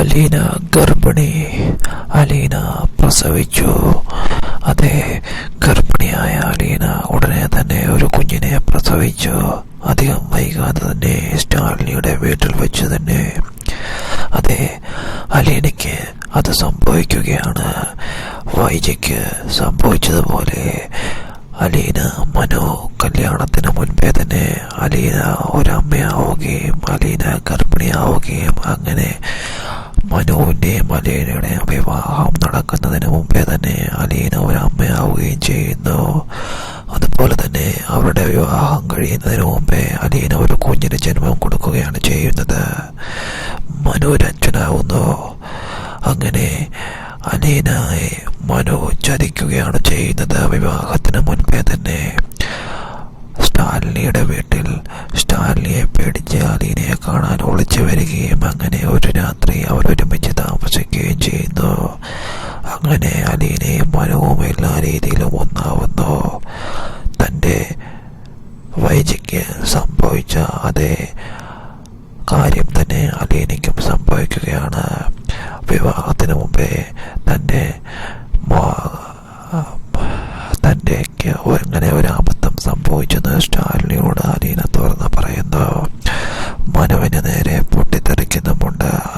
അലീന ഗർഭിണി. അലീന പ്രസവിച്ചു. അതെ, ഗർഭിണിയായ അലീന ഉടനെ തന്നെ ഒരു കുഞ്ഞിനെ പ്രസവിച്ചു. അധികം വൈകാതെ തന്നെ സ്റ്റാലിനിയുടെ വീട്ടിൽ വെച്ച് തന്നെ അതെ, അലീനയ്ക്ക് അത് സംഭവിക്കുകയാണ്. വൈജയ്ക്ക് സംഭവിച്ചതുപോലെ അലീന മനു കല്യാണത്തിന് മുൻപേ തന്നെ അലീന ഒരമ്മയാവുകയും അലീന ഗർഭിണിയാവുകയും അങ്ങനെ മനുവിൻ്റെയും അലീനയുടെയും വിവാഹം നടക്കുന്നതിന് മുമ്പേ തന്നെ അലീന ഒരമ്മയാവുകയും ചെയ്യുന്നു. അതുപോലെ തന്നെ അവരുടെ വിവാഹം കഴിയുന്നതിന് മുമ്പേ അലീന ഒരു കുഞ്ഞിന് ജന്മം കൊടുക്കുകയാണ് ചെയ്യുന്നത്. മനു ഒരു അച്ഛനാവുന്നു. അങ്ങനെ അലീനയെ മനു ചതിക്കുകയാണ് ചെയ്യുന്നത്. വിവാഹത്തിന് മുൻപേ തന്നെ സ്റ്റാലിനിയുടെ വീട്ടിൽ സ്റ്റാലിനിയെ പേടിച്ച് അലീനയെ കാണാൻ ഒളിച്ചു വരികയും അങ്ങനെ ഒരു രാത്രി അവരൊരുമിച്ച് താമസിക്കുകയും ചെയ്യുന്നു. അങ്ങനെ അലീനയും മനുവും എല്ലാ രീതിയിലും ഒന്നാവുന്നു. തൻ്റെ വൈജയ്ക്ക് സംഭവിച്ച അതേ കാര്യം തന്നെ അലീനയ്ക്കും സംഭവിക്കുകയാണ്. വിവാഹത്തിന് മുമ്പേ തൻ്റെ അങ്ങനെ ഒരു അബദ്ധം സംഭവിച്ചെന്ന് സ്റ്റാലിനിയോട് അലീന തുറന്ന് പറയുന്നു. മനുവിന് നേരെ പൊട്ടിത്തെറിക്കുന്ന